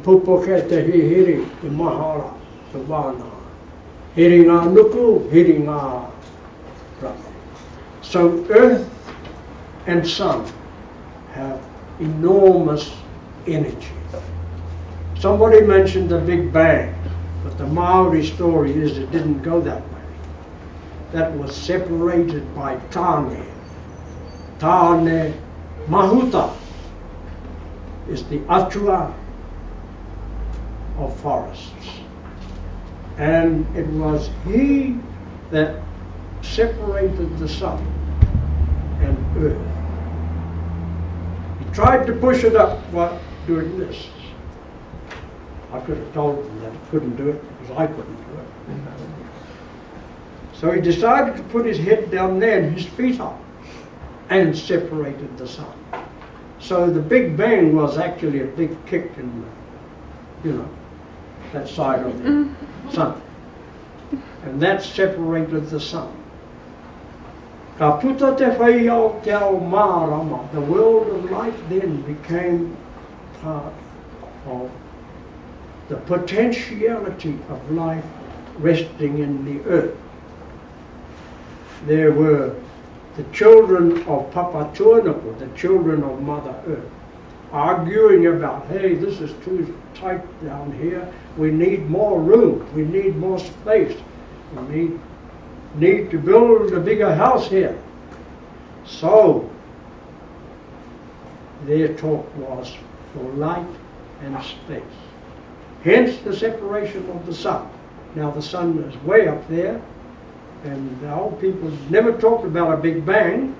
Pupuke te hihiri, te mahara, te wāna. Hiri ngā nuku, hiri ngā rama. So earth and sun have enormous energy. Somebody mentioned the Big Bang, but the Maori story is it didn't go that way. That was separated by tāne. Tāne mahuta is the atua of forests. And it was he that separated the sun and earth. He tried to push it up by doing this. I could have told him that he couldn't do it because I couldn't do it. So he decided to put his head down there and his feet up and separated the sun. So the Big Bang was actually a big kick in the, that side of the sun. And that separated the sun. Ka puta te whai au te ao mārama. The world of light then became part of the potentiality of life resting in the earth. There were the children of Papa Tuanaku, the children of Mother Earth, arguing about, hey, this is too tight down here, we need more room, we need more space, we need to build a bigger house here. So their talk was for light and space. Hence the separation of the sun. Now the sun is way up there, and the old people never talked about a Big Bang.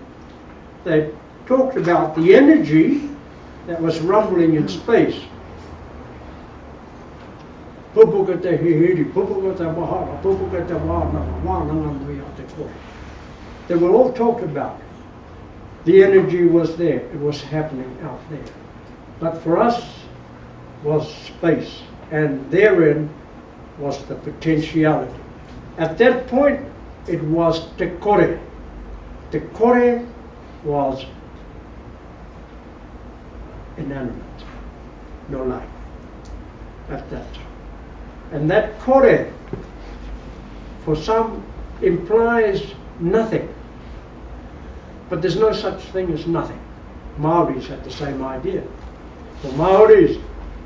They talked about the energy that was rumbling in space. Pupuka te hihiri, pupuka te mahara, pupuka te wānanga, wānanga nui a te kore. They were all talked about. The energy was there, it was happening out there. But for us was space, and therein was the potentiality. At that point, it was te kore. Te kore was inanimate, no life at that time. And that kore, for some, implies nothing. But there's no such thing as nothing. Maoris had the same idea. For Maoris,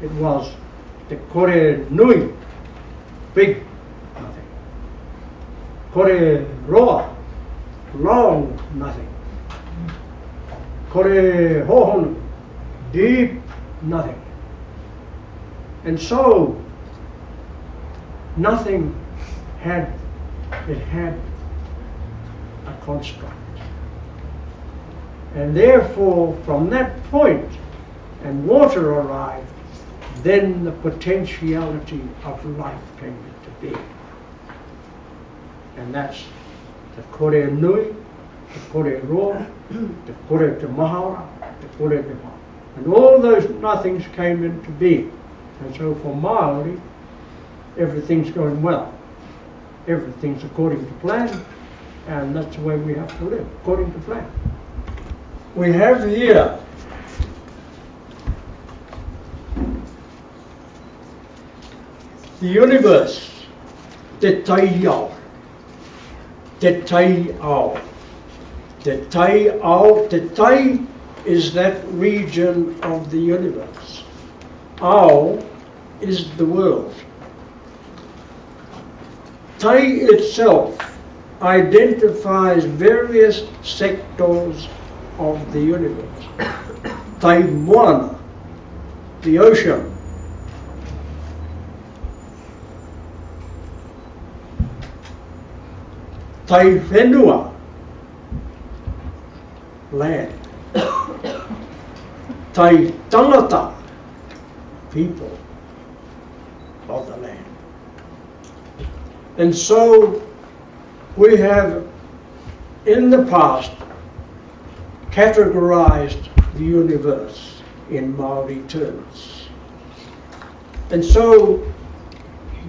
it was te kore nui, big nothing. Kore roa, long nothing. Kore hohonu, deep nothing. And so, nothing had a construct. And therefore, from that point, and water arrived, then the potentiality of life came into being. And that's the kore nui, the kore roa, the kore te mahara, the kore te ma. And all those nothings came into being. And so for Māori, everything's going well. Everything's according to plan, and that's the way we have to live, according to plan. We have here the universe, te tai ao. Te tai ao. Te tai ao. Te tai is that region of the universe. Ao is the world. Tai itself identifies various sectors of the universe. Tai moana, the ocean. Tai whenua, land. Tai tangata, people of the land. And so we have in the past categorized the universe in Maori terms. And so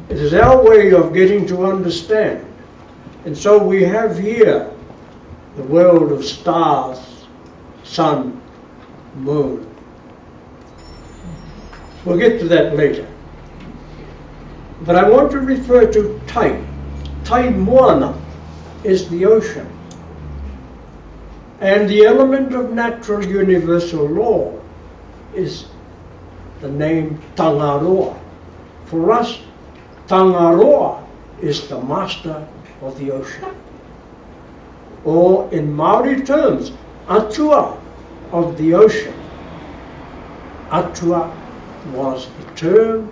it is our way of getting to understand. And so we have here the world of stars, sun, moon. We'll get to that later. But I want to refer to Tai. Tai Moana is the ocean. And the element of natural universal law is the name Tangaroa. For us, Tangaroa is the master of the ocean. Or in Maori terms, Atua of the ocean. Atua was the term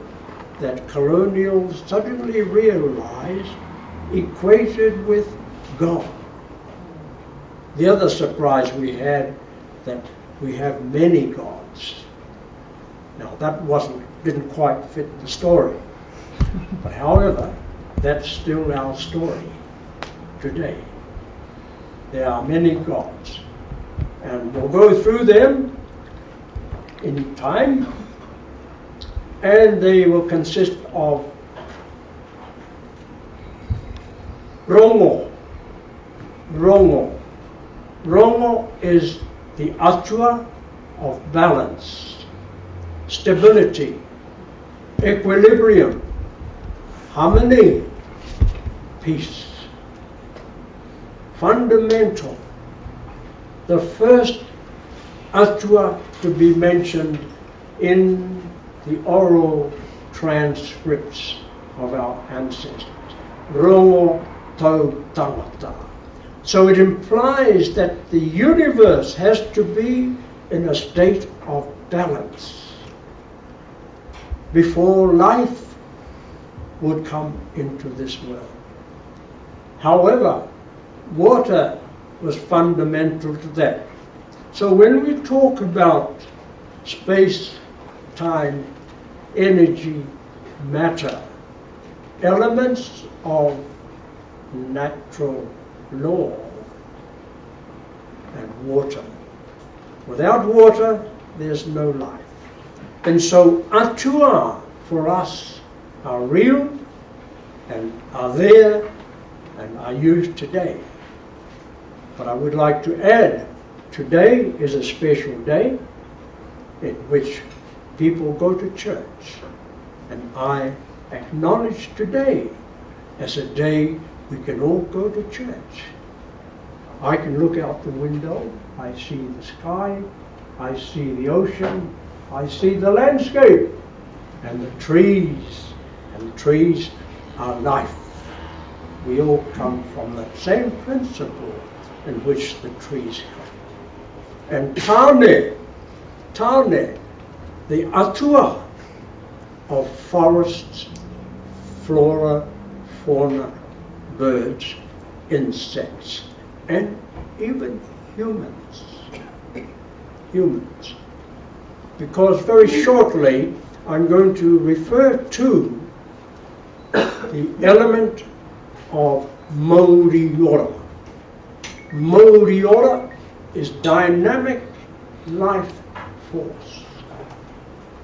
that colonials suddenly realized equated with God. The other surprise we had, that we have many gods. Now that didn't quite fit the story. But however, that's still our story today. There are many gods. And we'll go through them in time. And they will consist of Rongo. Rongo. Rongo is the atua of balance, stability, equilibrium, harmony, peace. Fundamental. The first atua to be mentioned in the oral transcripts of our ancestors. Rongo tau tangata. So it implies that the universe has to be in a state of balance before life would come into this world. However, water was fundamental to that. So when we talk about space, time, energy, matter, elements of natural law, and water. Without water, there's no life. And so atua for us are real and are there and are used today. But I would like to add, today is a special day in which people go to church. And I acknowledge today as a day we can all go to church. I can look out the window, I see the sky, I see the ocean, I see the landscape, and the trees are life. We all come from that same principle in which the trees come. And Taone, the atua of forests, flora, fauna, birds, insects, and even humans. Because very shortly I'm going to refer to the element of Mauriora. Mauriora is dynamic life force.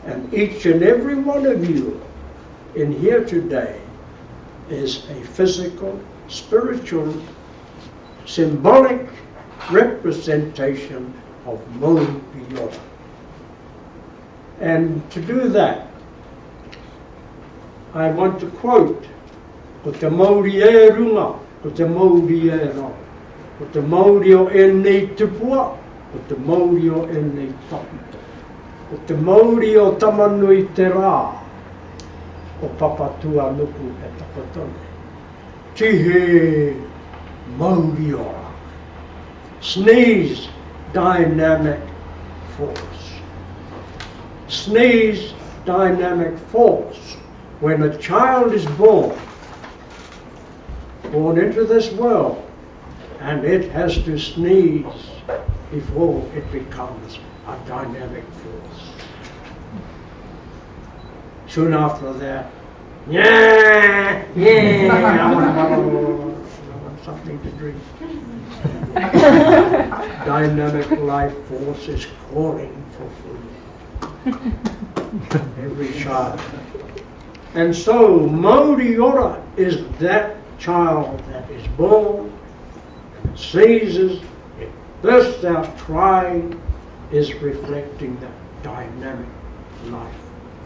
And each and every one of you in here today is a physical, spiritual, symbolic representation of Mauriora. And to do that, I want to quote, ko te Mauri e runga, ko te Mauri e rau, ko te Mauri o e nei tupua, ko te Mauri o e nei tapita, ko te Mauri o tamanui te rā, o papatua nuku e tapatone. Tihe Mauriora. Sneeze, dynamic force. Sneeze, dynamic force. When a child is born into this world, and it has to sneeze before it becomes a dynamic force. Soon after that, I want something to drink. Dynamic life force is calling for food. Every child. And so Mauriora is that child that is born, and sneezes, it bursts out crying, is reflecting that dynamic life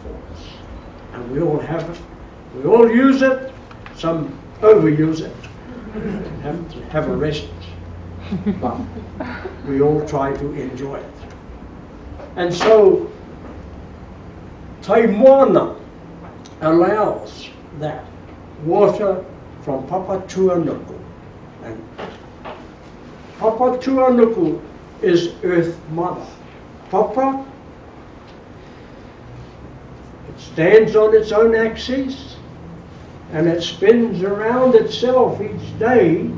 force. And we all have it. We all use it. Some overuse it. Have a rest. But we all try to enjoy it. And so Te Moana allows that water from Papatuanuku. And Papatuanuku is Earth Mother. Papa, it stands on its own axis and it spins around itself each day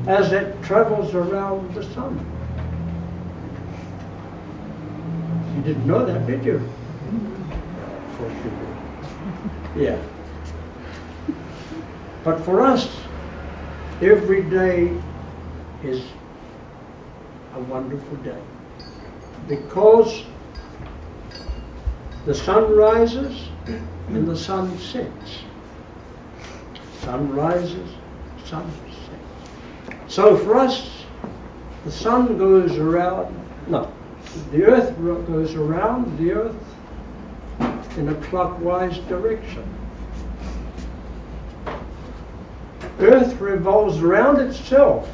as it travels around the sun. You didn't know that, did you? Of course you did. Yeah. But for us, every day is a wonderful day because the sun rises and the sun sets. Sun rises, sun sets. So for us, the sun goes around, no, the earth goes around the earth in a clockwise direction. Earth revolves around itself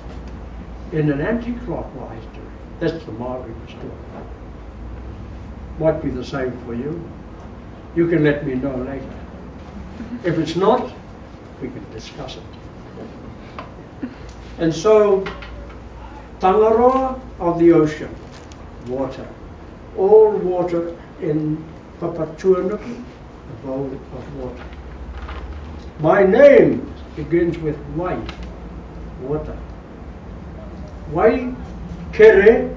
in an anti-clockwise direction. That's the Maori story. Might be the same for you. You can let me know later. If it's not, we can discuss it. And so, Tangaroa of the ocean, water. All water in Papatuanuku, the bowl of water. My name begins with Wai, water. Wai kere,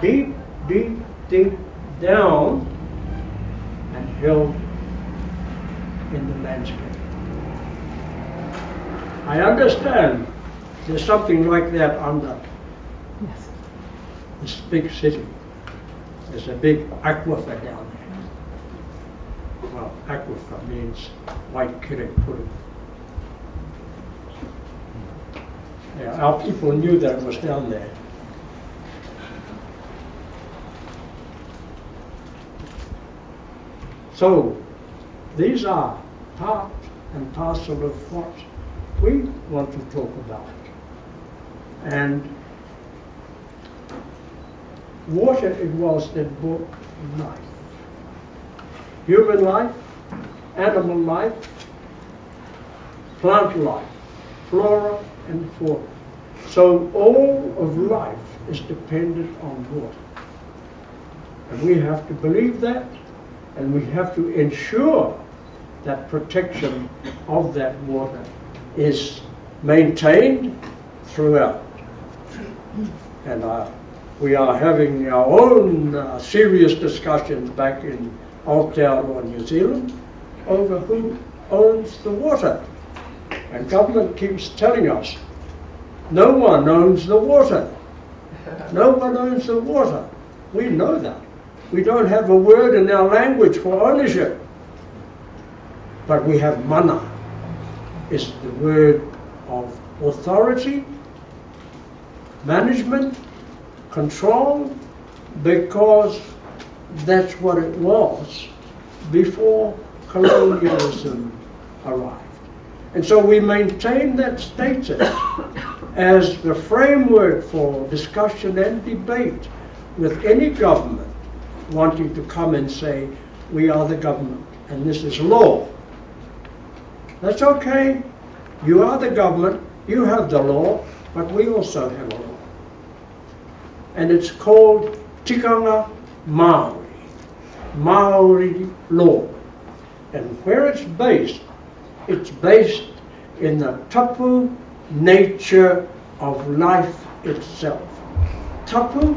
deep, deep, deep down and held in the landscape. I understand there's something like that under this big city. There's a big aquifer down there. Well, aquifer means Waikerepuru. Yeah, our people knew that it was down there. So, these are part and parcel of what we want to talk about. And water, it was that brought life. Human life, animal life, plant life, flora and fauna. So all of life is dependent on water. And we have to believe that, and we have to ensure that protection of that water is maintained throughout. And we are having our own serious discussions back in Aotearoa, New Zealand, over who owns the water. And government keeps telling us, no one owns the water. No one owns the water. We know that. We don't have a word in our language for ownership. But we have mana, is the word of authority, management, control, because that's what it was before colonialism arrived. And so we maintain that status as the framework for discussion and debate with any government wanting to come and say, we are the government and this is law. That's okay. You are the government, you have the law, but we also have a law. And it's called Tikanga Maori, Maori law. And where it's based in the tapu nature of life itself. Tapu,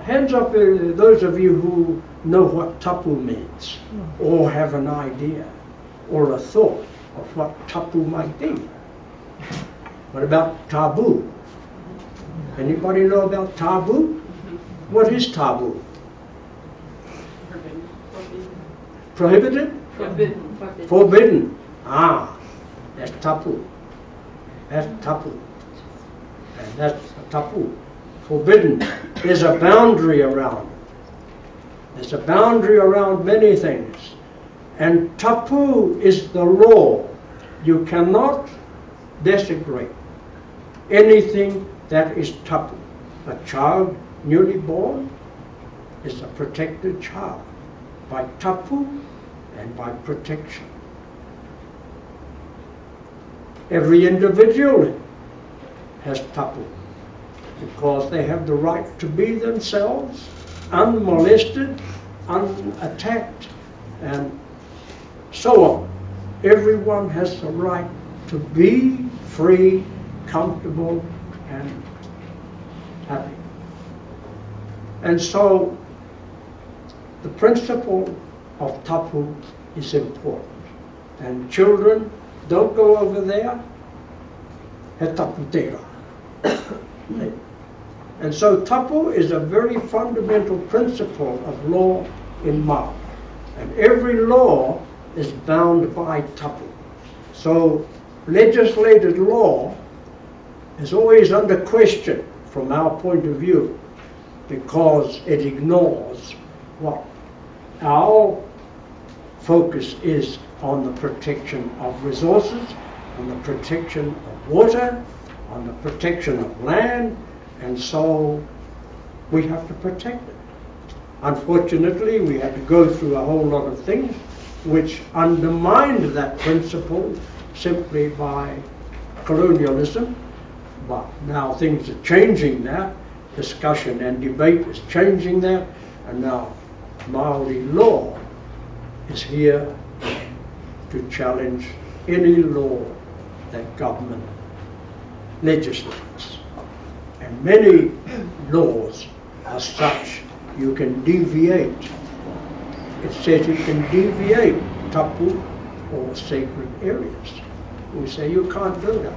hands up those of you who know what tapu means, or have an idea, or a thought of what tapu might be. What about taboo? Anybody know about taboo? What is taboo? Prohibited? Forbidden. Forbidden. Ah, that's tapu. That's tapu. And that's a tapu. Forbidden. There's a boundary around it. There's a boundary around many things. And tapu is the law. You cannot desecrate anything that is tapu. A child newly born is a protected child by tapu and by protection. Every individual has tapu because they have the right to be themselves, unmolested, unattacked, and so on. Everyone has the right to be free, comfortable, and happy. And so the principle of tapu is important. And children, don't go over there, he tapu tera. And so tapu is a very fundamental principle of law in Maori. And every law is bound by tapu. So legislated law is always under question from our point of view because it ignores what our focus is on the protection of resources, on the protection of water, on the protection of land, and so we have to protect it. Unfortunately, we had to go through a whole lot of things which undermined that principle simply by colonialism, but now things are changing that. Discussion and debate is changing that, and now Maori law is here to challenge any law that government legislates. And many laws are such you can deviate. It says you can deviate tapu or sacred areas. We say you can't do that.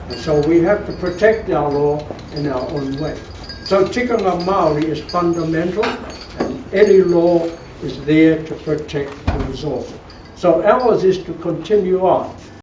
And so we have to protect our law in our own way. So tikanga Maori is fundamental, and any law is there to protect the resources. So ours is to continue on.